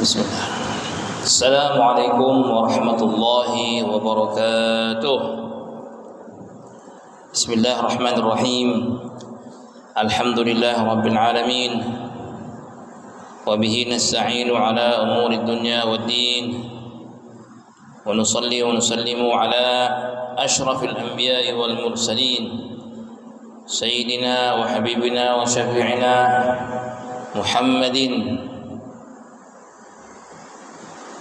Bismillah. Assalamualaikum warahmatullahi wabarakatuh. Bismillahirrahmanirrahim. Alhamdulillah rabbil alamin. Wa bihi nasta'inu ala umuri dunya waddin. Wa nusalli wa nusallimu ala ashrafil anbiya'i wal mursalin. Sayyidina wa habibina wa syafi'ina Muhammadin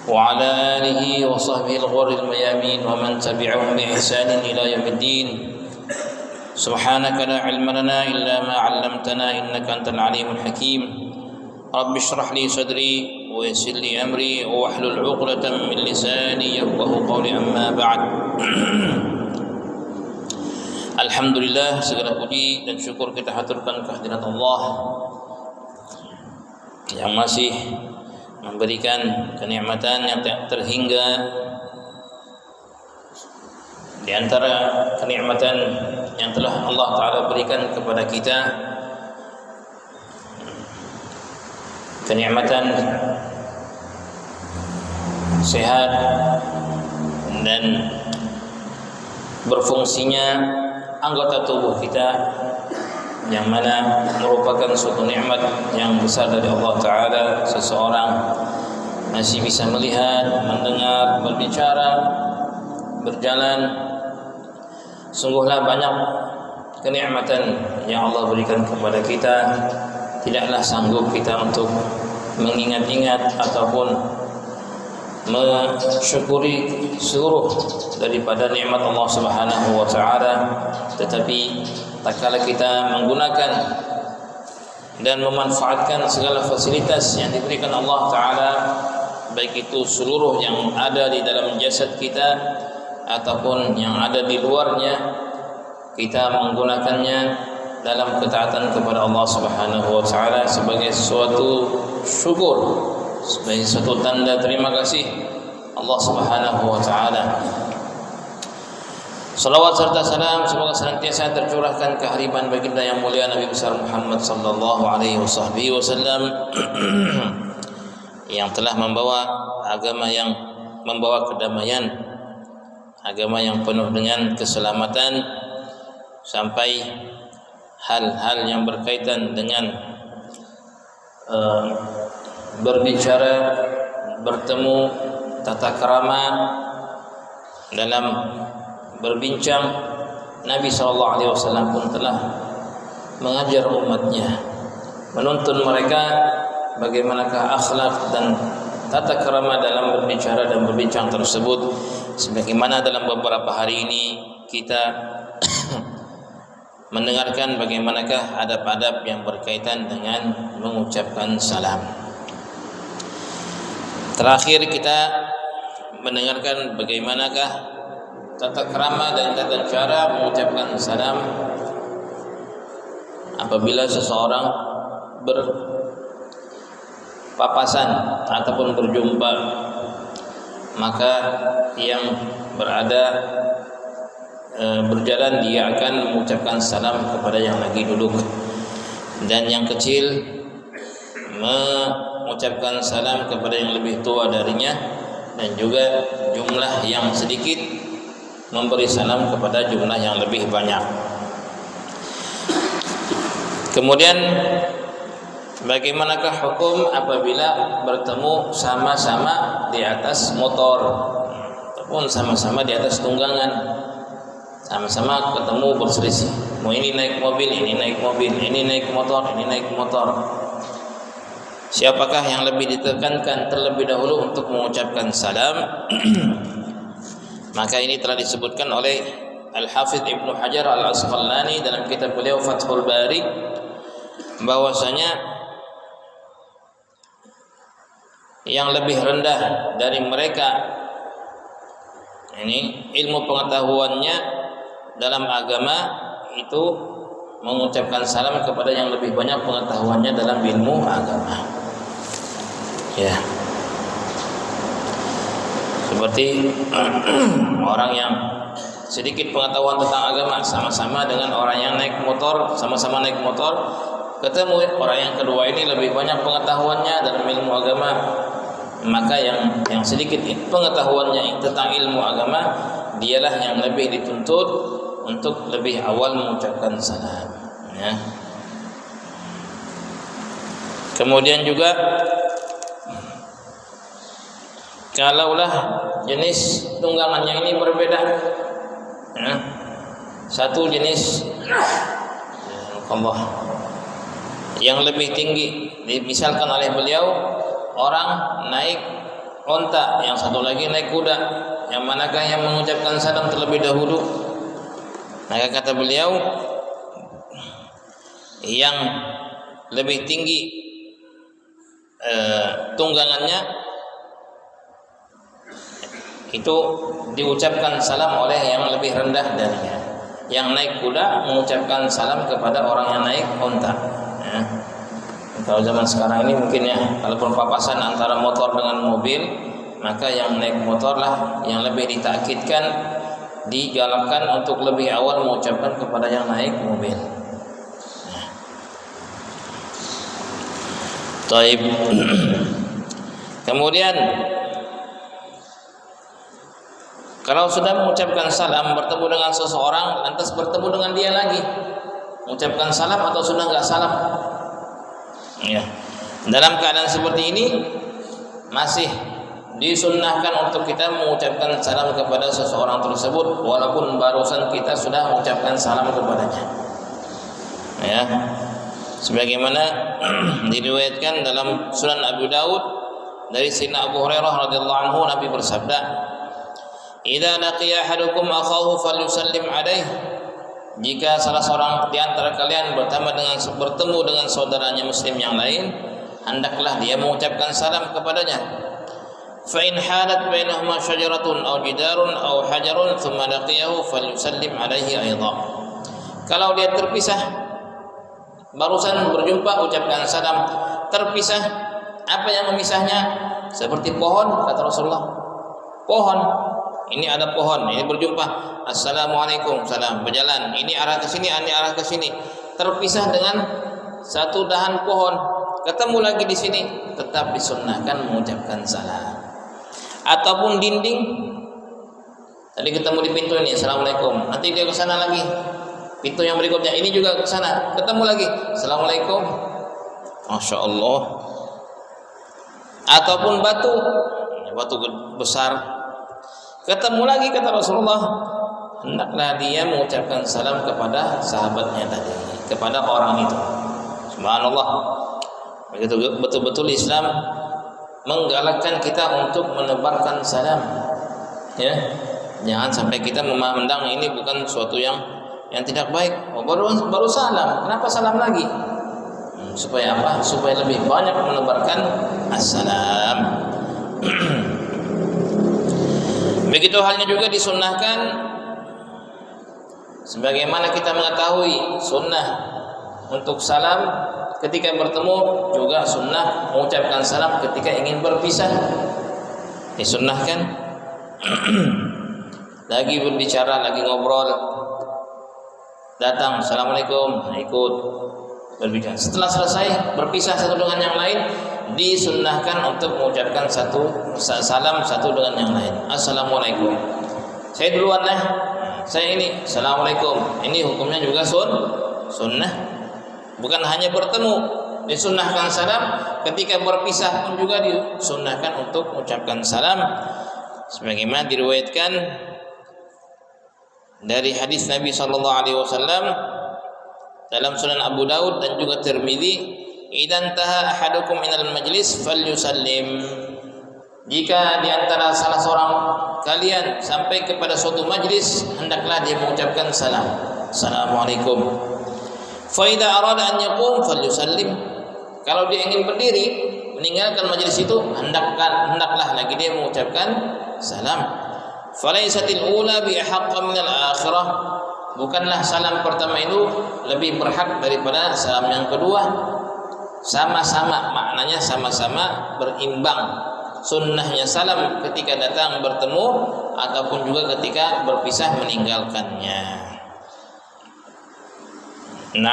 wa ala alihi wa sahbihi al-ghurril mayamin wa man tabi'ahum bi ihsanin ila yaumiddin. Subhanaka la ilma lana illa ma 'allamtana innaka antal alimul hakim. Rabbi shrah li sadri wa yassir li amri wa hlul 'uqdatam min lisani yafqahu qawli, amma ba'd. Alhamdulillah, segala puji dan syukur kita haturkan kehadirat Allah yang masih memberikan kenikmatan yang tak terhingga. Di antara kenikmatan yang telah Allah Ta'ala berikan kepada kita, kenikmatan sehat dan berfungsinya anggota tubuh kita, yang mana merupakan suatu nikmat yang besar dari Allah Ta'ala. Seseorang masih bisa melihat, mendengar, berbicara, berjalan. Sungguhlah banyak kenikmatan yang Allah berikan kepada kita. Tidaklah sanggup kita untuk mengingat-ingat ataupun mensyukuri seluruh daripada nikmat Allah Subhanahu wa Ta'ala. Tetapi tatkala kita menggunakan dan memanfaatkan segala fasilitas yang diberikan Allah Ta'ala, baik itu seluruh yang ada di dalam jasad kita ataupun yang ada di luarnya, kita menggunakannya dalam ketaatan kepada Allah Subhanahu wa Ta'ala sebagai suatu syukur, sebagai suatu tanda terima kasih Allah Subhanahu wa Ta'ala. Salawat serta salam semoga senantiasa tercurahkan ke hariban baginda yang mulia Nabi besar Muhammad sallallahu alaihi wasallam yang telah membawa agama yang membawa kedamaian, agama yang penuh dengan keselamatan, sampai hal-hal yang berkaitan dengan berbicara, bertemu, tata krama dalam berbincang. Nabi SAW pun telah mengajar umatnya, menuntun mereka bagaimanakah akhlak dan tata krama dalam berbicara dan berbincang tersebut. Sebagaimana dalam beberapa hari ini kita mendengarkan bagaimanakah adab-adab yang berkaitan dengan mengucapkan salam. Terakhir kita mendengarkan bagaimanakah tata krama dan tata cara mengucapkan salam apabila seseorang berpapasan ataupun berjumpa. Maka yang berada berjalan dia akan mengucapkan salam kepada yang lagi duduk, dan yang kecil mengucapkan salam kepada yang lebih tua darinya, dan juga jumlah yang sedikit memberi salam kepada jumlah yang lebih banyak. Kemudian bagaimanakah hukum apabila bertemu sama-sama di atas motor ataupun sama-sama di atas tunggangan, sama-sama ketemu berselisih, mau ini naik mobil, ini naik mobil, ini naik motor, ini naik motor. Siapakah yang lebih ditekankan terlebih dahulu untuk mengucapkan salam? Maka ini telah disebutkan oleh Al-Hafidh Ibnu Hajar Al-Asqalani dalam kitab beliau Fathul Bari, bahwasanya yang lebih rendah dari mereka, ini ilmu pengetahuannya dalam agama, itu mengucapkan salam kepada yang lebih banyak pengetahuannya dalam ilmu agama. Ya, seperti orang yang sedikit pengetahuan tentang agama sama-sama dengan orang yang naik motor, sama-sama naik motor, ketemu orang yang kedua ini lebih banyak pengetahuannya dalam ilmu agama, maka yang sedikit pengetahuannya tentang ilmu agama dialah yang lebih dituntut untuk lebih awal mengucapkan salam, ya. Kemudian juga kalaulah jenis tunggangannya ini berbeda, ya. Satu jenis Allah yang lebih tinggi dimisalkan oleh beliau, orang naik onta, yang satu lagi naik kuda, yang manakah yang mengucapkan salam terlebih dahulu? Maka kata beliau, yang lebih tinggi tunggangannya itu diucapkan salam oleh yang lebih rendah darinya. Yang naik kuda mengucapkan salam kepada orang yang naik onta, ya. Kalau zaman sekarang ini mungkin ya, kalau papasan antara motor dengan mobil, maka yang naik motor lah yang lebih ditakkidkan, digalakkan untuk lebih awal mengucapkan kepada yang naik mobil. Taib. Kemudian kalau sudah mengucapkan salam, bertemu dengan seseorang, lantas bertemu dengan dia lagi, mengucapkan salam atau sudah enggak salam? Ya. Dalam keadaan seperti ini masih disunnahkan untuk kita mengucapkan salam kepada seseorang tersebut walaupun barusan kita sudah mengucapkan salam kepadanya. Ya. Sebagaimana diriwayatkan dalam Sunan Abu Daud dari Sayyidina Abu Hurairah radhiyallahu anhu, Nabi bersabda, "Idza laqiya ahadukum akhahu falyusallim alaihi." Jika salah seorang di antara kalian bertemu dengan saudaranya muslim yang lain, hendaklah dia mengucapkan salam kepadanya. Fa in halat bainahuma syajaratun aw jidarun aw hajarun thumma laqiyahu falyusallim alaihi aidan. Kalau dia terpisah, barusan berjumpa ucapkan salam, terpisah, apa yang memisahnya? Seperti pohon, kata Rasulullah. Pohon, ini ada pohon, ini berjumpa, assalamualaikum, salam, berjalan, ini arah ke sini, ini arah ke sini, terpisah dengan satu dahan pohon, ketemu lagi di sini, tetap disunnahkan mengucapkan salam. Ataupun dinding, tadi ketemu di pintu ini, assalamualaikum, nanti dia ke sana lagi, pintu yang berikutnya ini juga ke sana, ketemu lagi, assalamualaikum, masya Allah. Ataupun batu besar, ketemu lagi, kata Rasulullah, hendaklah dia mengucapkan salam kepada sahabatnya tadi, kepada orang itu. Subhanallah, begitu betul-betul Islam menggalakkan kita untuk menebarkan salam, ya. Jangan sampai kita memandang ini bukan suatu yang tidak baik. Oh, baru salam, kenapa salam lagi? Supaya apa? Supaya lebih banyak menebarkan assalam. Begitu halnya juga disunnahkan, sebagaimana kita mengetahui sunnah untuk salam ketika bertemu, juga sunnah mengucapkan salam ketika ingin berpisah. Disunnahkan. Lagi berbicara, lagi ngobrol, datang, assalamualaikum, ikut berbicara. Setelah selesai berpisah satu dengan yang lain, disunnahkan untuk mengucapkan salam satu dengan yang lain. Assalamualaikum, saya duluan lah, saya ini, assalamualaikum. Ini hukumnya juga sunnah. Bukan hanya bertemu disunnahkan salam, ketika berpisah pun juga disunnahkan untuk mengucapkan salam. Sebagaimana diriwayatkan dari hadis Nabi SAW dalam Sunan Abu Daud dan juga Tirmidzi, "Idan taha ahadukum minal majlis falyusallim." Jika di antara salah seorang kalian sampai kepada suatu majlis, hendaklah dia mengucapkan salam. Assalamualaikum. Fa idza arada an yaqum falyusallim. Kalau dia ingin berdiri meninggalkan majlis itu, hendaklah lagi dia mengucapkan salam. Falaisatil ula bi ahaqqa minal akhirah. Bukanlah salam pertama itu lebih berhak daripada salam yang kedua. Sama-sama, maknanya sama-sama berimbang. Sunnahnya salam ketika datang bertemu ataupun juga ketika berpisah meninggalkannya. 6.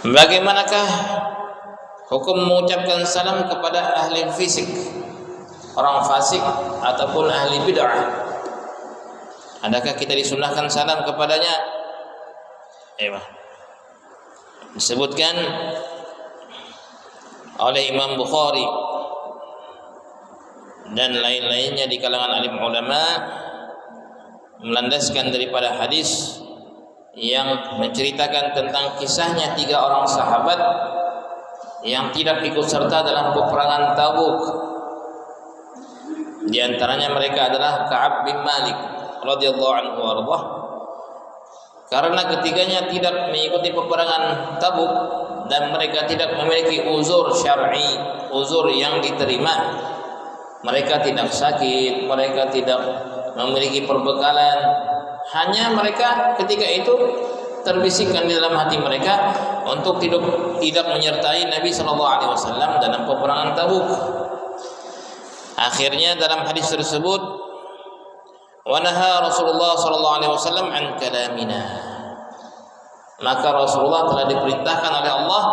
Bagaimanakah Hukum mengucapkan salam kepada ahli fisik, orang fasik ataupun ahli bid'ah. Adakah kita disunahkan salam kepadanya? Disebutkan oleh Imam Bukhari dan lain-lainnya di kalangan alim ulama melandaskan daripada hadis yang menceritakan tentang kisahnya 3 orang sahabat yang tidak ikut serta dalam peperangan Tabuk. Di antaranya mereka adalah Ka'ab bin Malik radhiyallahu anhu warḍah. Karena ketiganya tidak mengikuti peperangan Tabuk dan mereka tidak memiliki uzur syar'i, uzur yang diterima. Mereka tidak sakit, mereka tidak memiliki perbekalan. Hanya mereka ketika itu terbisikkan di dalam hati mereka untuk tidak menyertai Nabi SAW dalam peperangan Tabuk. Akhirnya dalam hadis tersebut, wa naha Rasulullah SAW an kalamina. Maka Rasulullah telah diperintahkan oleh Allah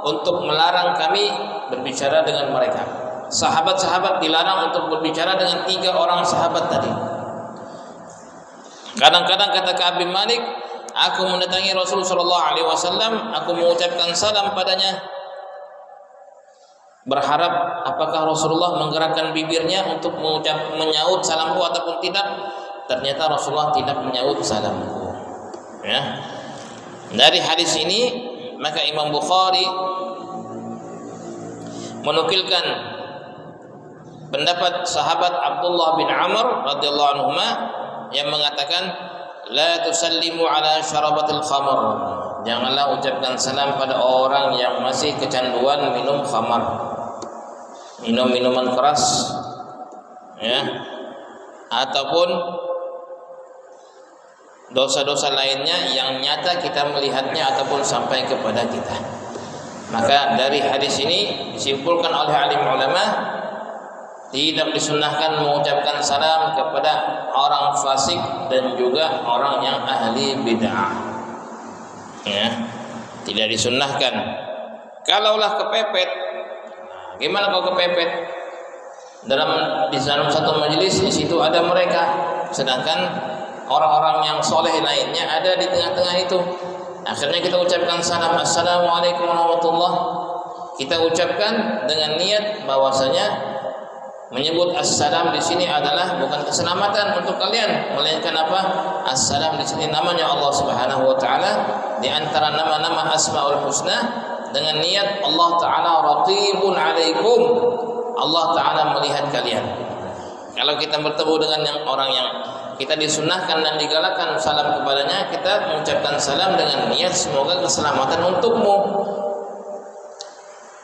untuk melarang kami berbicara dengan mereka. Sahabat-sahabat dilarang untuk berbicara dengan 3 orang sahabat tadi. Kadang-kadang kata Ka'ab bin Malik, aku mendatangi Rasulullah SAW, aku mengucapkan salam padanya, berharap apakah Rasulullah menggerakkan bibirnya untuk menyaut salamku ataupun tidak. Ternyata Rasulullah tidak menyaut salamku. Ya. Dari hadis ini maka Imam Bukhari menukilkan pendapat sahabat Abdullah bin Amr radhiyallahu anhuma yang mengatakan, la tusallimu ala syarabatil khamr. Janganlah ucapkan salam pada orang yang masih kecanduan minum khamar, minum minuman keras, ya, ataupun dosa-dosa lainnya yang nyata kita melihatnya ataupun sampai kepada kita. Maka dari hadis ini disimpulkan oleh alim ulama, tidak disunnahkan mengucapkan salam kepada orang fasik dan juga orang yang ahli bid'ah. Ya, tidak disunnahkan. Kalaulah kepepet, gimana kalau kepepet? Di dalam satu majelis di situ ada mereka, sedangkan orang-orang yang soleh lainnya ada di tengah-tengah itu. Akhirnya kita ucapkan salam, assalamualaikum warahmatullahi. Kita ucapkan dengan niat bahwasanya menyebut assalam di sini adalah bukan keselamatan untuk kalian, melainkan apa? Assalam di sini namanya Allah Subhanahu wa taala di antara nama-nama Asmaul Husna, dengan niat Allah taala raqibun alaikum. Allah taala melihat kalian. Kalau kita bertemu dengan orang yang kita disunahkan dan digalakkan salam kepadanya, kita mengucapkan salam dengan niat semoga keselamatan untukmu.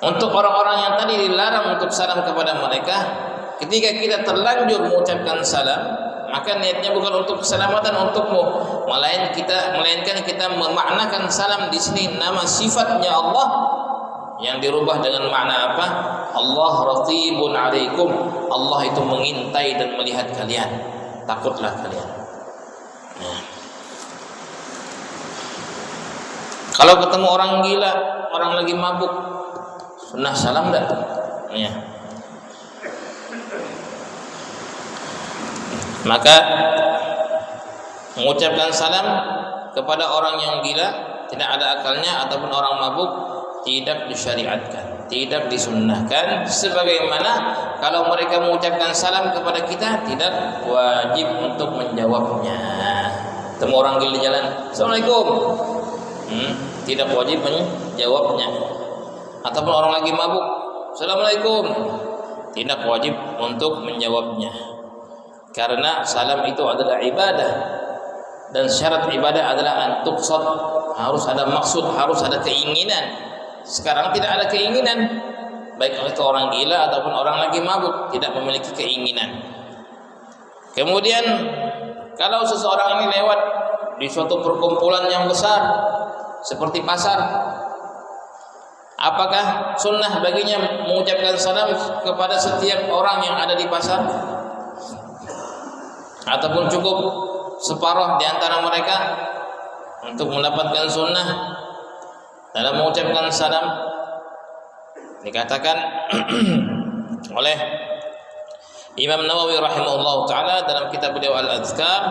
Untuk orang-orang yang tadi dilarang untuk salam kepada mereka, ketika kita terlanjur mengucapkan salam, maka niatnya bukan untuk keselamatan untukmu, melainkan kita memaknakan salam di sini nama sifatnya Allah yang dirubah dengan makna apa? Allah raqibun alaikum. Allah itu mengintai dan melihat kalian. Takutlah kalian. Nah. Kalau ketemu orang gila, orang lagi mabuk, sunnah salam enggak? Ya. Maka mengucapkan salam kepada orang yang gila, tidak ada akalnya ataupun orang mabuk tidak disyariatkan, tidak disunnahkan. Sebagaimana kalau mereka mengucapkan salam kepada kita, tidak wajib untuk menjawabnya. Temu orang gila di jalan, assalamualaikum, tidak wajib menjawabnya. Ataupun orang lagi mabuk, assalamualaikum, tidak wajib untuk menjawabnya. Karena salam itu adalah ibadah, dan syarat ibadah adalah antuqsad, harus ada maksud, harus ada keinginan. Sekarang tidak ada keinginan, baik itu orang gila ataupun orang lagi mabuk, tidak memiliki keinginan. Kemudian kalau seseorang ini lewat di suatu perkumpulan yang besar seperti pasar, apakah sunnah baginya mengucapkan salam kepada setiap orang yang ada di pasar? Ataupun cukup separuh di antara mereka untuk mendapatkan sunnah dalam mengucapkan salam? Dikatakan oleh Imam Nawawi rahimahullah taala dalam kitab beliau Al-Adhkar,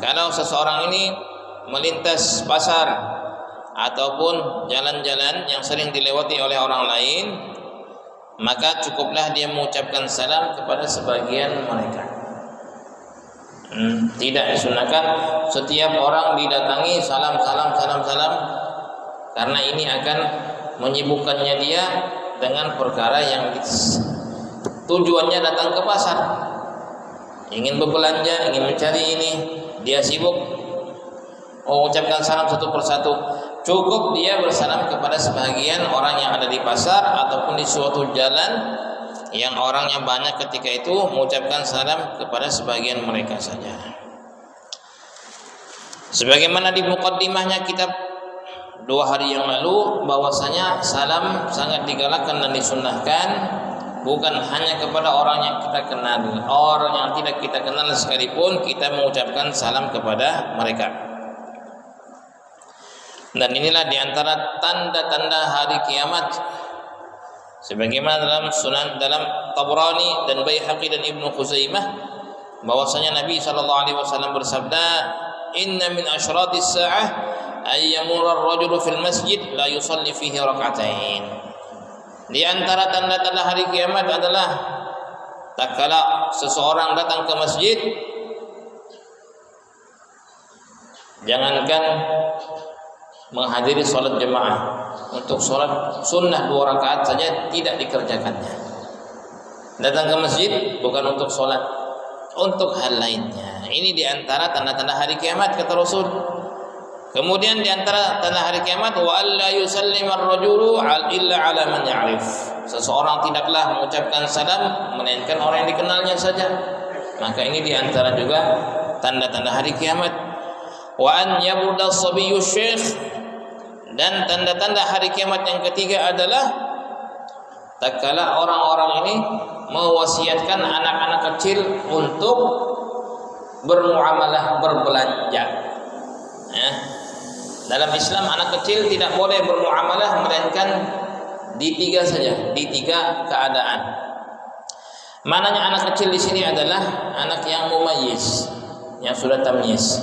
kalau seseorang ini melintas pasar ataupun jalan-jalan yang sering dilewati oleh orang lain, maka cukuplah dia mengucapkan salam kepada sebagian mereka. Tidak disunahkan setiap orang didatangi salam, karena ini akan menyibukkannya dia dengan perkara yang tujuannya datang ke pasar, ingin berbelanja, ingin mencari ini, dia sibuk mengucapkan salam satu persatu. Cukup dia bersalam kepada sebagian orang yang ada di pasar ataupun di suatu jalan yang orangnya banyak, ketika itu mengucapkan salam kepada sebagian mereka saja. Sebagaimana di muqaddimahnya kitab 2 hari yang lalu, bahwasanya salam sangat digalakkan dan disunnahkan bukan hanya kepada orang yang kita kenal, orang yang tidak kita kenal sekalipun kita mengucapkan salam kepada mereka. Dan inilah diantara tanda-tanda hari kiamat, sebagaimana dalam Sunan, dalam Tabrani dan Baihaqi dan Ibnu Khuzaimah, bahwasanya Nabi SAW bersabda, "Inna min asyratis sa'ah ay yamurra ar-rajulu fil masjid la yusalli fihi rak'atain." Di antara tanda-tanda hari kiamat adalah tatkala seseorang datang ke masjid, jangankan menghadiri sholat jemaah, untuk sholat sunnah 2 rakaat saja tidak dikerjakannya. Datang ke masjid bukan untuk sholat, untuk hal lainnya. Ini diantara tanda-tanda hari kiamat kata Rasul. Kemudian diantara tanda hari kiamat, wa alla yusallimar rajulu illa ala man ya'rif. Seseorang tidaklah mengucapkan salam melainkan orang yang dikenalnya saja. Maka ini diantara juga tanda-tanda hari kiamat. Wa an yabudda sabiyyu syekh. Dan tanda-tanda hari kiamat yang ketiga adalah tatkala orang-orang ini mewasiatkan anak-anak kecil untuk bermuamalah, berbelanja. Dalam Islam anak kecil tidak boleh bermuamalah melainkan di 3 saja, di 3 keadaan. Mananya anak kecil di sini adalah anak yang mumayyiz, yang sudah tamyiz.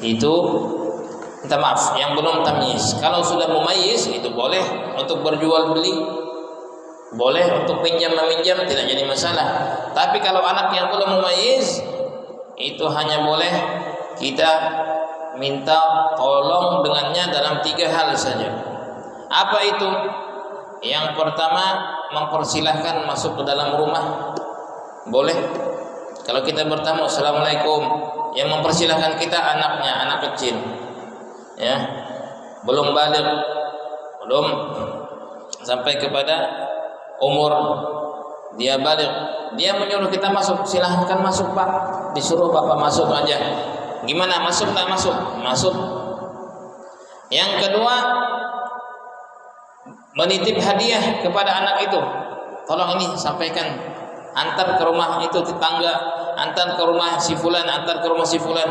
Itu yang belum tamyiz. Kalau sudah mumayyiz itu boleh untuk berjual beli, boleh untuk pinjam meminjam, tidak jadi masalah. Tapi kalau anak yang belum mumayyiz, itu hanya boleh kita minta tolong dengannya dalam 3 hal saja. Apa itu? Yang pertama, mempersilahkan masuk ke dalam rumah. Boleh. Kalau kita bertamu, assalamualaikum, yang mempersilahkan kita anaknya, anak kecil, ya, belum balik, belum sampai kepada umur dia balik, dia menyuruh kita masuk, silahkan masuk Pak, disuruh Bapak masuk aja. Gimana, masuk tak masuk? Masuk. Yang kedua, menitip hadiah kepada anak itu. Tolong ini sampaikan, antar ke rumah itu tetangga, antar ke rumah si fulan, antar ke rumah si fulan.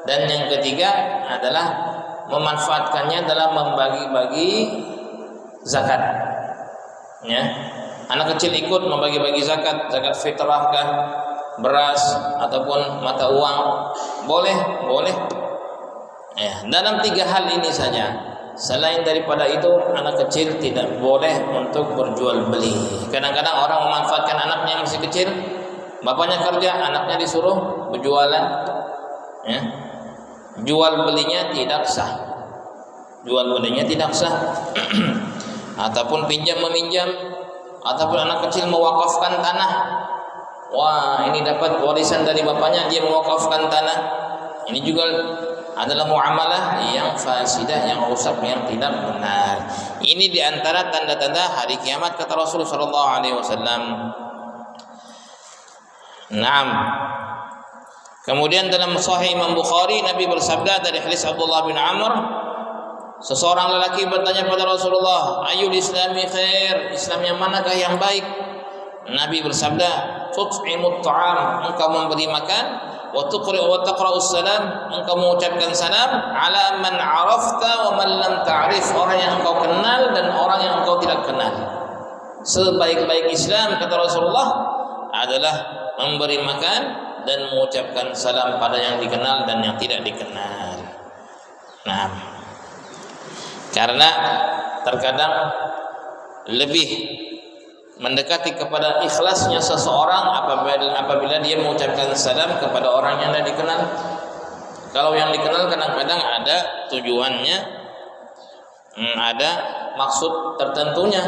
Dan yang ketiga adalah memanfaatkannya dalam membagi-bagi zakat. Ya. Anak kecil ikut membagi-bagi zakat, zakat fitrah kah, beras ataupun mata uang, boleh. Ya, dalam 3 hal ini saja. Selain daripada itu, anak kecil tidak boleh untuk berjual beli. Kadang-kadang orang memanfaatkan anaknya yang masih kecil, bapaknya kerja, anaknya disuruh berjualan. Ya. Jual belinya tidak sah. Ataupun pinjam meminjam, ataupun anak kecil mewakafkan tanah. Wah, ini dapat warisan dari bapaknya, dia mewakafkan tanah. Ini juga adalah muamalah yang fasidah, yang rusak, yang tidak benar. Ini diantara tanda-tanda hari kiamat kata Rasulullah SAW. Naam. Kemudian dalam Sahih Imam Bukhari, Nabi bersabda dari hadis Abdullah bin Amr, seseorang lelaki bertanya pada Rasulullah, "Ayyul islami khair?" Islam yang manakah yang baik? Nabi bersabda, "Tut'imut ta'am," engkau memberi makan, wa taqra'us salam, engkau mengucapkan salam, ala man 'arafta wa man lam ta'rif, orang yang engkau kenal dan orang yang engkau tidak kenal. Sebaik-baik Islam kata Rasulullah adalah memberi makan dan mengucapkan salam pada yang dikenal dan yang tidak dikenal. Nah, karena terkadang lebih mendekati kepada ikhlasnya seseorang apabila dia mengucapkan salam kepada orang yang tidak dikenal. Kalau yang dikenal kadang-kadang ada tujuannya, ada maksud tertentunya.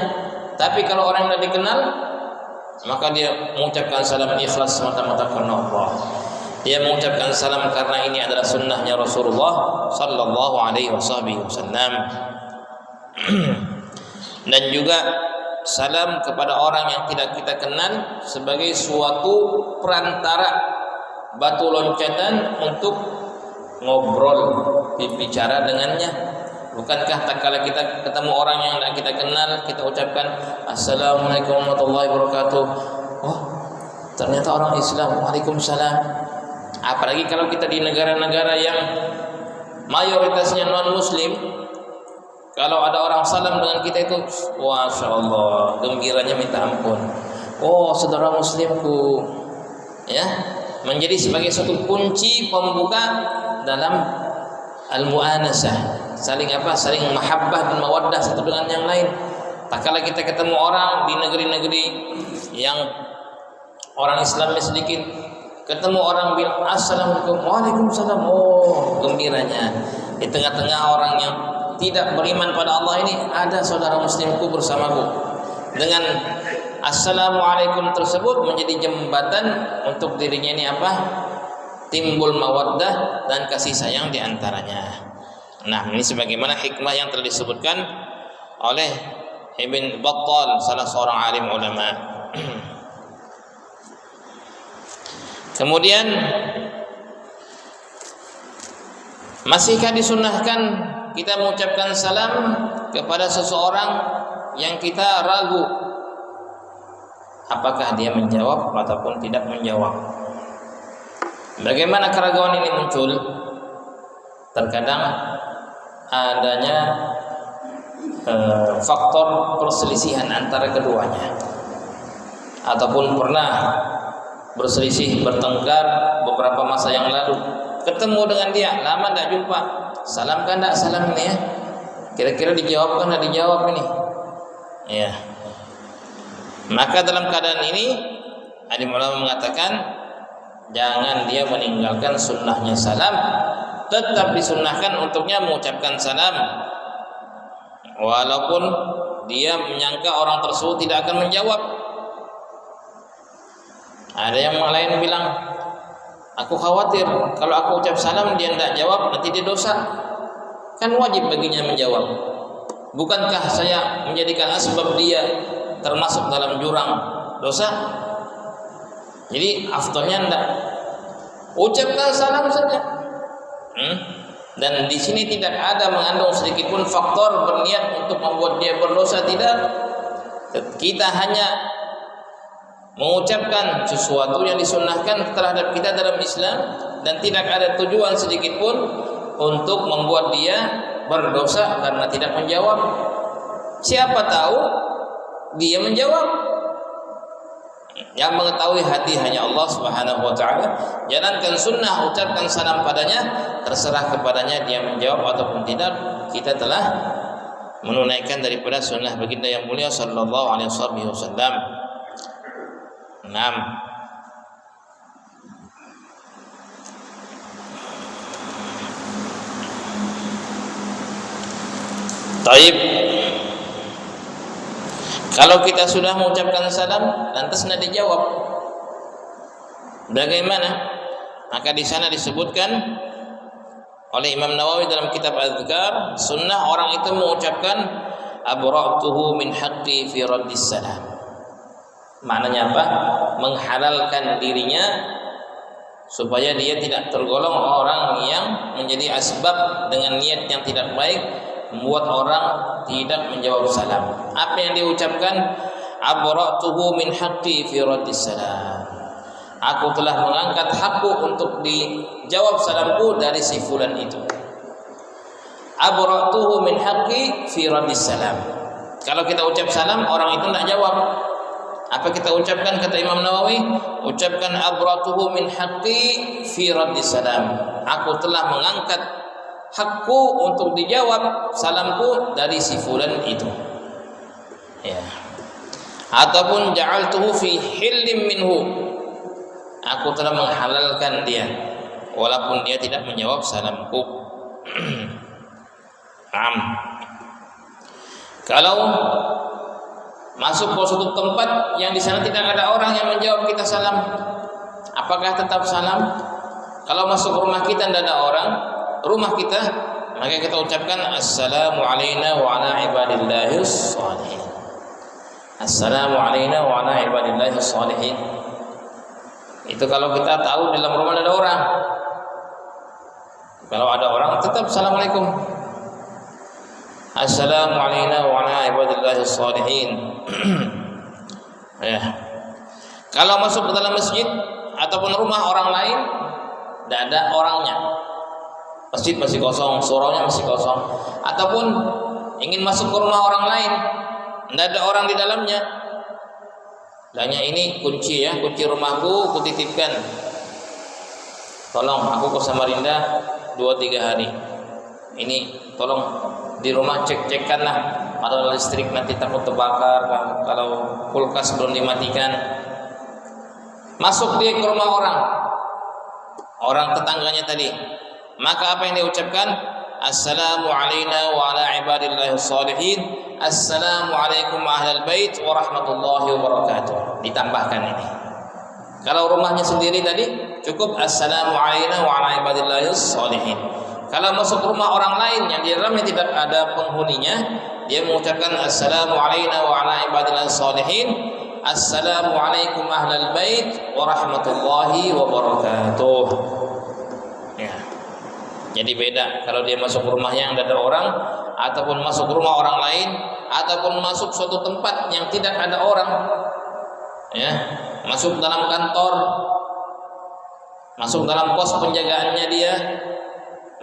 Tapi kalau orang yang tidak dikenal, maka dia mengucapkan salam ikhlas semata-mata karena Allah. Dia mengucapkan salam karena ini adalah sunnahnya Rasulullah sallallahu alaihi wasallam. Dan juga salam kepada orang yang tidak kita kenal sebagai suatu perantara, batu loncatan untuk ngobrol, berbicara dengannya. Bukankah tak kala kita ketemu orang yang tidak kita kenal, kita ucapkan Assalamualaikum warahmatullahi wabarakatuh. Oh, ternyata orang Islam. Waalaikumsalam. Apalagi kalau kita di negara-negara yang mayoritasnya non-muslim, kalau ada orang salam dengan kita itu, Masya Allah, gembiranya minta ampun. Oh, saudara muslimku, ya, menjadi sebagai suatu kunci pembuka dalam al-mu'anasah, saling mahabbah dan mawaddah satu dengan yang lain. Tak kala kita ketemu orang di negeri-negeri yang orang Islamnya sedikit, ketemu orang bilang Assalamualaikum, Waalaikumsalam, oh gembiranya. Di tengah-tengah orang yang tidak beriman pada Allah ini ada saudara muslimku bersamaku. Dengan Assalamualaikum tersebut menjadi jembatan untuk dirinya ini apa? Timbul mawaddah dan kasih sayang di antaranya. Nah, ini sebagaimana hikmah yang telah disebutkan oleh Ibn Battal, salah seorang alim ulama. Kemudian masihkah disunnahkan kita mengucapkan salam kepada seseorang yang kita ragu apakah dia menjawab ataupun tidak menjawab? Bagaimana keraguan ini muncul? Terkadang adanya faktor perselisihan antara keduanya, ataupun pernah berselisih, bertengkar beberapa masa yang lalu. Ketemu dengan dia, lama tidak jumpa. Salam kan tidak salam ini ya? Kira-kira dijawab kan tidak dijawab ini? Ya. Maka dalam keadaan ini, alim ulama mengatakan jangan dia meninggalkan sunnahnya salam. Tetap disunnahkan untuknya mengucapkan salam, walaupun dia menyangka orang tersebut tidak akan menjawab. Ada yang lain bilang, aku khawatir kalau aku ucap salam dia tidak jawab nanti dia dosa. Kan wajib baginya menjawab. Bukankah saya menjadikan asbab dia termasuk dalam jurang dosa? Jadi afdalnya tidak, ucapkan salam saja. Dan di sini tidak ada mengandung sedikit pun faktor berniat untuk membuat dia berdosa, tidak. Kita hanya mengucapkan sesuatu yang disunnahkan terhadap kita dalam Islam dan tidak ada tujuan sedikit pun untuk membuat dia berdosa karena tidak menjawab. Siapa tahu dia menjawab. Yang mengetahui hati hanya Allah Subhanahu wa taala. Jalankan sunnah, ucapkan salam padanya, terserah kepadanya dia menjawab ataupun tidak. Kita telah menunaikan daripada sunnah baginda yang mulia sallallahu alaihi wasallam. 6. Taib. Kalau kita sudah mengucapkan salam, lantas tidak dijawab, bagaimana? Maka di sana disebutkan oleh Imam Nawawi dalam kitab Al-Adhkar, sunnah orang itu mengucapkan abra'tuhu min haqqi fi raddis salam. Maknanya apa? Menghalalkan dirinya supaya dia tidak tergolong orang yang menjadi asbab dengan niat yang tidak baik membuat orang tidak menjawab salam. Apa yang diucapkan? Abra'tuhu min haqqi fi raddis salam. Aku telah mengangkat hakku untuk dijawab salamku dari si fulan itu. Abra'tuhu min haqqi fi raddis salam. Kalau kita ucap salam, orang itu tidak jawab. Apa kita ucapkan? Kata Imam Nawawi, ucapkan abratuhu min haqqi fi raddi salam. Aku telah mengangkat hakku untuk dijawab salamku dari si fulan itu. Ya. Ataupun ja'altuhu fi hillim minhu. Aku telah menghalalkan dia walaupun dia tidak menjawab salamku. Kalau masuk ke suatu tempat yang di sana tidak ada orang yang menjawab kita salam, apakah tetap salam? Kalau masuk rumah kita tidak ada orang, rumah kita, maka kita ucapkan assalamu alayna wa ala ibadillahis shalihin. Assalamu alayna wa ala ibadillahis shalihin. Itu kalau kita tahu dalam rumah ada orang. Kalau ada orang tetap assalamualaikum. Assalamu alayna wa ala ibadillahis shalihin. Ya. Kalau masuk ke dalam masjid ataupun rumah orang lain, tidak ada orangnya, masjid masih kosong, suraunya masih kosong, ataupun ingin masuk ke rumah orang lain, tidak ada orang di dalamnya, tanya ini kunci ya, kunci rumahku kutitipkan, tolong aku ke Samarinda 2-3 hari, ini tolong di rumah cek-cekkanlah ada listrik, nanti takut terbakar kalau kulkas belum dimatikan. Masuk dia ke rumah orang tetangganya tadi, maka apa yang dia ucapkan? Assalamu alayna wa ala ibadillahis shalihin. Assalamu alaikum ahlal bait wa rahmatullahi wa barakatuh. Ditambahkan ini. Kalau rumahnya sendiri tadi cukup assalamu alayna wa ala ibadillahis shalihin. Kalau masuk rumah orang lain yang di dalamnya tidak ada penghuninya, dia mengucapkan assalamu alayna wa ala ibadillahis shalihin. Assalamu alaikum ahlal bait wa rahmatullahi wa barakatuh. Ya. Jadi beda kalau dia masuk rumah yang tidak ada orang, ataupun masuk rumah orang lain, ataupun masuk suatu tempat yang tidak ada orang. Ya, masuk dalam kantor, masuk dalam pos penjagaannya dia,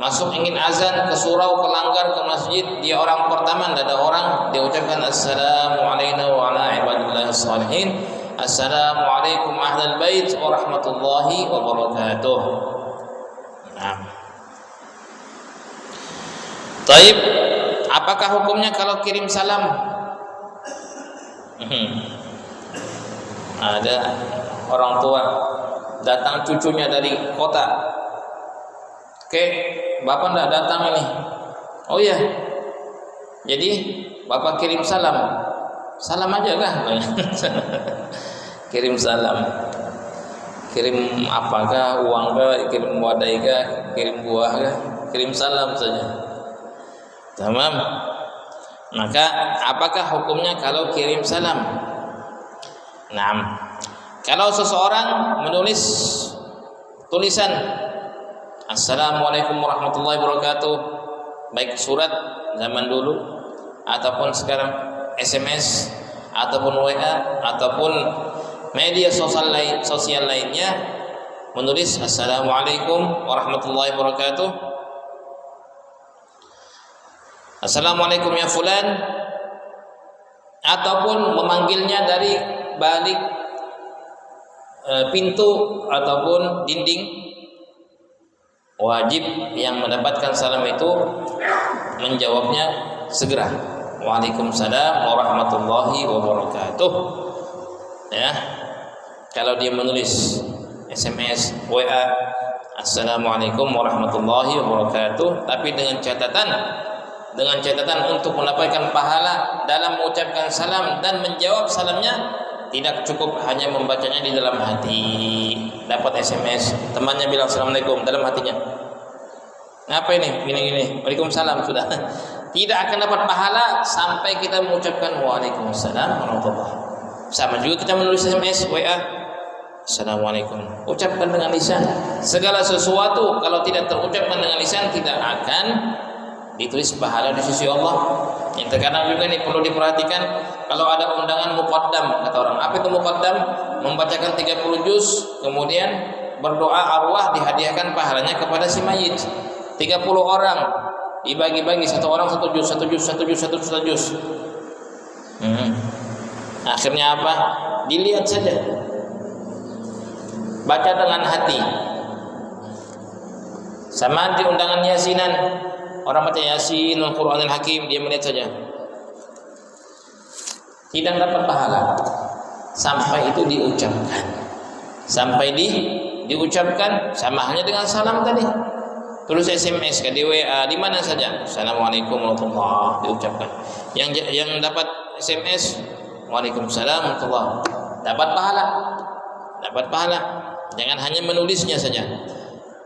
masuk ingin azan ke surau, ke langgar, ke masjid, dia orang pertama, tidak ada orang, dia ucapkan assalamu alayna wa ala ibadillahis shalihin. Assalamu alaikum ahlal bait wa rahmatullahi wa barakatuh. Nah. Taib, apakah hukumnya kalau kirim salam? Ada orang tua datang cucunya dari kota. Oke, bapak tidak datang ini. Oh iya. Jadi bapak kirim salam. Salam aja kah? Kirim salam. Kirim apakah? Uang kah? Kirim wadai kah? Kirim buah kah? Kirim salam saja. Tamam. Maka apakah hukumnya kalau kirim salam? Nah, kalau seseorang menulis tulisan Assalamualaikum warahmatullahi wabarakatuh, baik surat zaman dulu ataupun sekarang SMS ataupun WA ataupun media sosial lainnya, menulis Assalamualaikum warahmatullahi wabarakatuh, Assalamualaikum ya fulan, ataupun memanggilnya dari balik pintu ataupun dinding, wajib yang mendapatkan salam itu menjawabnya segera. Waalaikumsalam warahmatullahi wabarakatuh. Ya, kalau dia menulis SMS, WA, Assalamualaikum warahmatullahi wabarakatuh, tapi dengan catatan untuk mendapatkan pahala dalam mengucapkan salam dan menjawab salamnya, tidak cukup hanya membacanya di dalam hati. Dapat SMS, temannya bilang Assalamualaikum dalam hatinya, ngapa ini? Gini. Waalaikumsalam, sudah. Tidak akan dapat pahala sampai kita mengucapkan Waalaikumsalam warahmatullahi. Sama juga kita menulis SMS, WA, Assalamualaikum. Ucapkan dengan lisan. Segala sesuatu kalau tidak terucapkan dengan lisan tidak akan ditulis pahala di sisi Allah. Yang terkadang juga ini perlu diperhatikan, kalau ada undangan muqaddam, kata orang, apa itu muqaddam? Membacakan 30 juz, kemudian berdoa arwah, dihadiahkan pahalanya kepada si mayit. 30 orang dibagi-bagi, satu orang satu juz. Akhirnya apa? Dilihat saja, baca dengan hati. Sama di undangan yasinan, orang baca yasin Al-Qur'anul Hakim, dia melihat saja, tidak dapat pahala sampai itu diucapkan. Sampai diucapkan sama halnya dengan salam tadi. Terus SMS ke WA di mana saja, Assalamualaikum warahmatullahi, diucapkan. Yang dapat SMS, Waalaikumsalam warahmatullahi, dapat pahala. Jangan hanya menulisnya saja.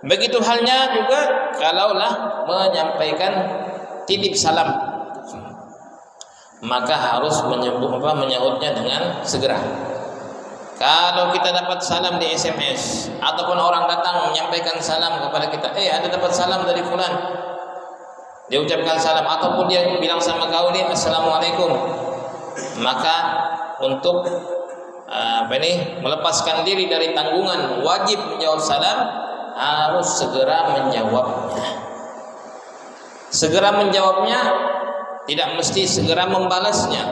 Begitu halnya juga kalaulah menyampaikan titip salam, maka harus menyahutnya dengan segera. Kalau kita dapat salam di SMS ataupun orang datang menyampaikan salam kepada kita, ada dapat salam dari fulan, dia ucapkan salam ataupun dia bilang sama kau ni Assalamualaikum, maka untuk melepaskan diri dari tanggungan wajib menjawab salam, harus segera menjawabnya. Segera menjawabnya, tidak mesti segera membalasnya,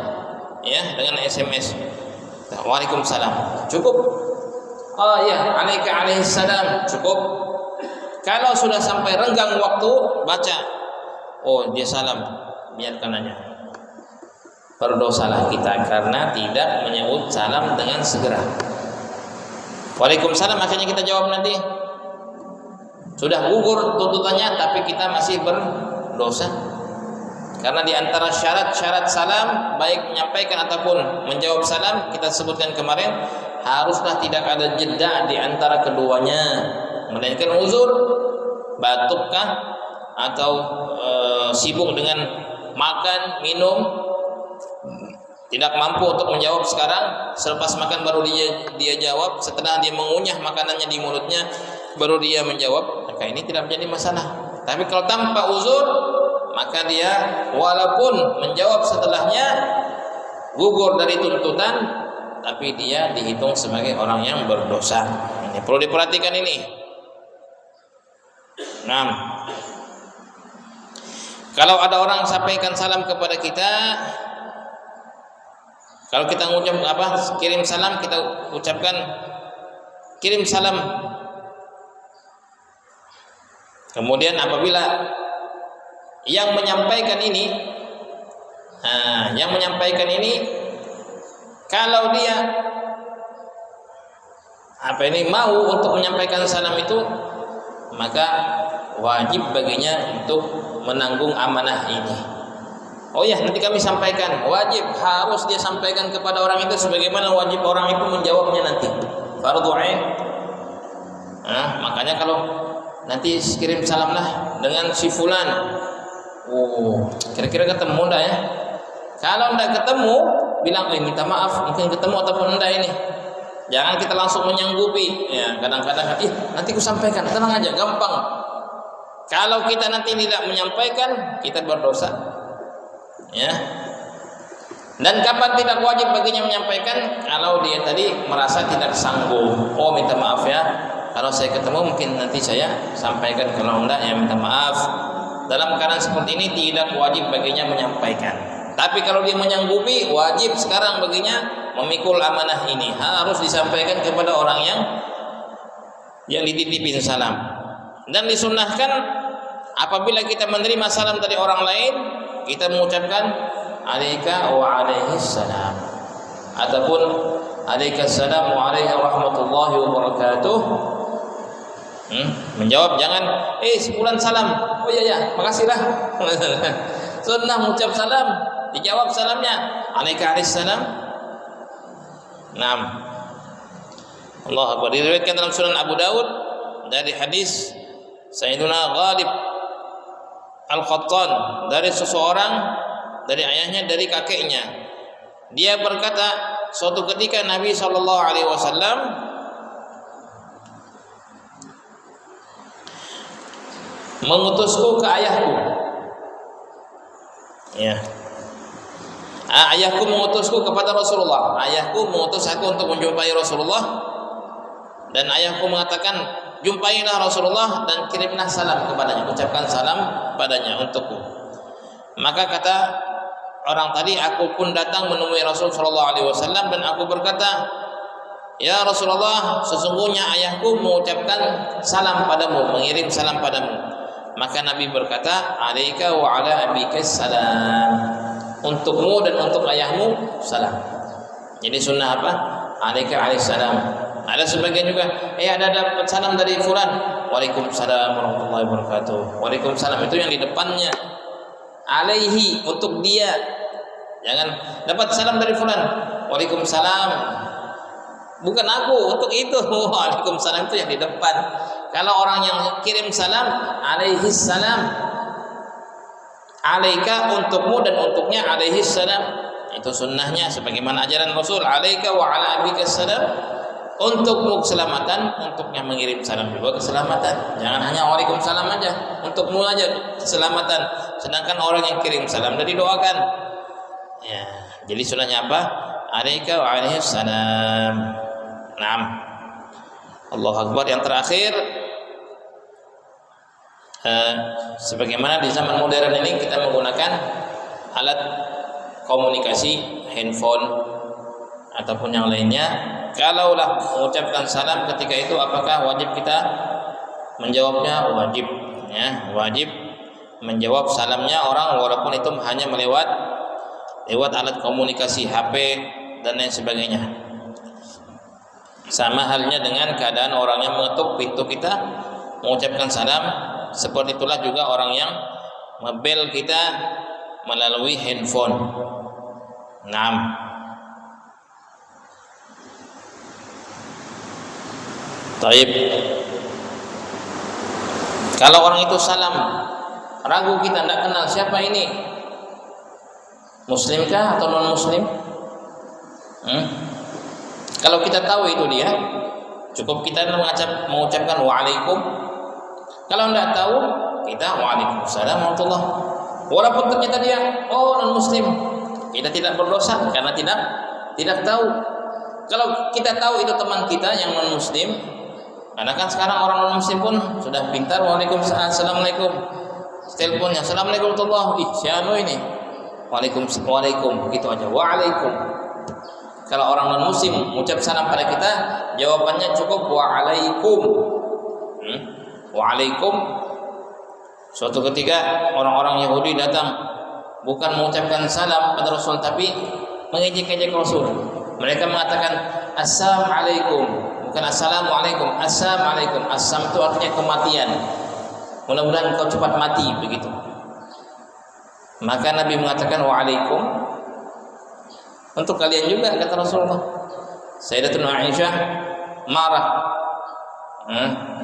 ya, dengan SMS. Waalaikumsalam, cukup. Oh ya, alaika alaihissalam, cukup. Kalau sudah sampai renggang waktu, baca, oh dia salam, biarkan aja. Berdosalah kita karena tidak menyebut salam dengan segera. Waalaikumsalam, akhirnya kita jawab nanti. Sudah gugur tuntutannya, tapi kita masih berdosa. Karena di antara syarat-syarat salam, baik menyampaikan ataupun menjawab salam, kita sebutkan kemarin, haruslah tidak ada jeda di antara keduanya, melainkan uzur, batukkah atau sibuk dengan makan, minum, tidak mampu untuk menjawab sekarang, selepas makan baru dia jawab, setelah dia mengunyah makanannya di mulutnya baru dia menjawab, maka ini tidak menjadi masalah. Tapi kalau tanpa uzur, maka dia walaupun menjawab setelahnya gugur dari tuntutan, tapi dia dihitung sebagai orang yang berdosa. Ini perlu diperhatikan ini. 6. Kalau ada orang sampaikan salam kepada kita, kalau kita mengucap kirim salam, kita ucapkan kirim salam. Kemudian apabila yang menyampaikan ini, kalau dia mau untuk menyampaikan salam itu, maka wajib baginya untuk menanggung amanah ini. Oh ya, nanti kami sampaikan, wajib harus dia sampaikan kepada orang itu sebagaimana wajib orang itu menjawabnya nanti. Fardhu ain. Makanya kalau nanti kirim salam lah dengan si fulan, kira-kira ketemu enggak ya? Kalau enggak ketemu, bilang minta maaf, mungkin ketemu ataupun enggak ini. Jangan kita langsung menyanggupi. Ya, kadang-kadang nanti ku sampaikan, tenang aja, gampang. Kalau kita nanti tidak menyampaikan, kita berdosa. Ya. Dan kapan tidak wajib baginya menyampaikan? Kalau dia tadi merasa tidak sanggup. Oh, minta maaf ya, kalau saya ketemu mungkin nanti saya sampaikan, kalau enggak ya minta maaf. Dalam keadaan seperti ini tidak wajib baginya menyampaikan. Tapi kalau dia menyanggupi, wajib sekarang baginya memikul amanah ini, harus disampaikan kepada orang yang dititipin salam. Dan disunnahkan apabila kita menerima salam dari orang lain, kita mengucapkan alaika wa alaihis salam, ataupun alaikas salam wa alaihi rahmatullahi wa barakatuh. Menjawab jangan sebulan salam, oh iya makasih lah. Sunnah mengucap salam, dijawab salamnya alaika alaihis salam. Allah Akbar. Diriwayatkan dalam Sunan Abu Dawud dari hadis Sayyiduna Ghalib Al-Qattan, dari seseorang, dari ayahnya, dari kakeknya. Dia berkata, suatu ketika Nabi SAW mengutusku ke ayahku. Ya. Ayahku mengutusku kepada Rasulullah. Ayahku mengutus aku untuk menjumpai Rasulullah, dan ayahku mengatakan, jumpailah Rasulullah dan kirimlah salam kepadanya, ucapkan salam padanya untukku. Maka kata orang tadi, aku pun datang menemui Rasul sallallahu alaihi wasallam dan aku berkata, ya Rasulullah, sesungguhnya ayahku mengucapkan salam padamu, mengirim salam padamu. Maka Nabi berkata, alaika wa ala abika salam, untukmu dan untuk ayahmu salam. Jadi sunnah apa? Alaika alaihi salam. Ada sebagian juga, ada dapat salam dari fulan, waalaikumsalam warahmatullahi wabarakatuh. Waalaikumsalam itu yang di depannya. Alaihi, untuk dia. Jangan dapat salam dari fulan, waalaikumsalam. Bukan aku, untuk itu. Waalaikumsalam itu yang di depan. Kalau orang yang kirim salam, alaihi salam. Alaika, untukmu dan untuknya alaihi salam. Itu sunnahnya sebagaimana ajaran Rasul, alaika wa ala abika salam. Untukmu keselamatan, untuknya mengirim salam juga keselamatan. Jangan hanya waalaikumsalam aja, untukmu aja keselamatan. Sedangkan orang yang kirim salam dan didoakan. Ya, jadi sunnahnya apa? Alaika wa alaihi salam. Naam. Allahu Akbar. Yang terakhir, sebagaimana di zaman modern ini kita menggunakan alat komunikasi, handphone ataupun yang lainnya. Kalaulah mengucapkan salam ketika itu, apakah wajib kita menjawabnya? Wajib, ya, wajib menjawab salamnya orang walaupun itu hanya lewat alat komunikasi, HP dan lain sebagainya. Sama halnya dengan keadaan orang yang mengetuk pintu kita mengucapkan salam, seperti itulah juga orang yang ngebel kita melalui handphone. Naam. Taib. Kalau orang itu salam, ragu kita, tidak kenal siapa ini, muslimkah atau non muslim? Kalau kita tahu itu dia, cukup kita mengucapkan waalaikum. Kalau tidak tahu, kita waalaikumsalam warahmatullah. Walaupun ternyata dia non muslim, kita tidak berdosa karena tidak tahu. Kalau kita tahu itu teman kita yang non muslim, karena kan sekarang orang non muslim pun sudah pintar, waalaikumsalam, assalamualaikum, teleponnya assalamualaikum warahmatullahi wabarakatuh. Siapa ini? Waalaikum, gitu aja, waalaikum. Kalau orang non muslim mengucap salam pada kita, jawabannya cukup waalaikum. Waalaikum. Suatu ketika orang-orang Yahudi datang, bukan mengucapkan salam pada Rasul, tapi mengejek-ejek Rasul. Mereka mengatakan assalamualaikum, bukan assalamualaikum, assalamualaikum. Assam itu artinya kematian. Mudah-mudahan engkau cepat mati, begitu. Maka Nabi mengatakan waalaikum, untuk kalian juga, kata Rasulullah. Sayyidatuna Aisyah marah.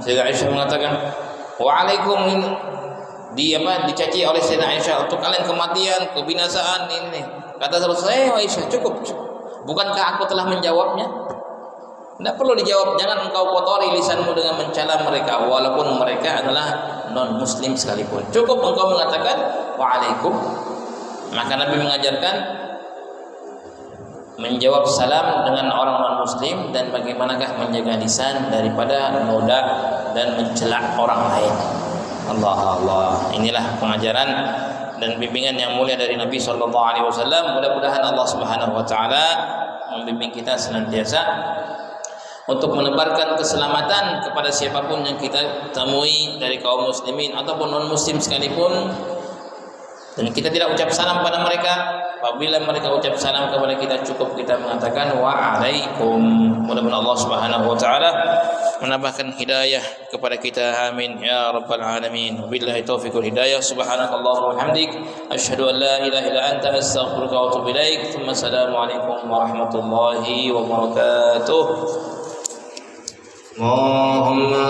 Sayyidatuna Aisyah mengatakan waalaikum, dicaci oleh Sayyidatuna Aisyah, untuk kalian kematian, kebinasaan ini. Kata Rasulullah, Aisyah, cukup. Bukankah aku telah menjawabnya? Tidak perlu dijawab. Jangan engkau kotori lisanmu dengan mencela mereka, walaupun mereka adalah non muslim sekalipun. Cukup engkau mengatakan waalaikum. Maka Nabi mengajarkan menjawab salam dengan orang non muslim, dan bagaimanakah menjaga lisan daripada noda dan mencela orang lain. Allah, inilah pengajaran dan bimbingan yang mulia dari Nabi sallallahu alaihi wasallam. Mudah-mudahan Allah Subhanahu wa taala membimbing kita senantiasa untuk menebarkan keselamatan kepada siapapun yang kita temui dari kaum muslimin ataupun non muslim sekalipun. Dan kita tidak ucap salam pada mereka. Apabila mereka ucap salam kepada kita, cukup kita mengatakan waalaikum. Mudah-mudahan Allah Subhanahu wa taala menambahkan hidayah kepada kita. Amin ya rabbal alamin. Wabillahi taufiq wal hidayah. Subhanakallahumma wa bihamdik, asyhadu an la ilaha illa anta, astaghfiruka wa atubu ilaik. Assalamu alaikum warahmatullahi wabarakatuh. Allahumma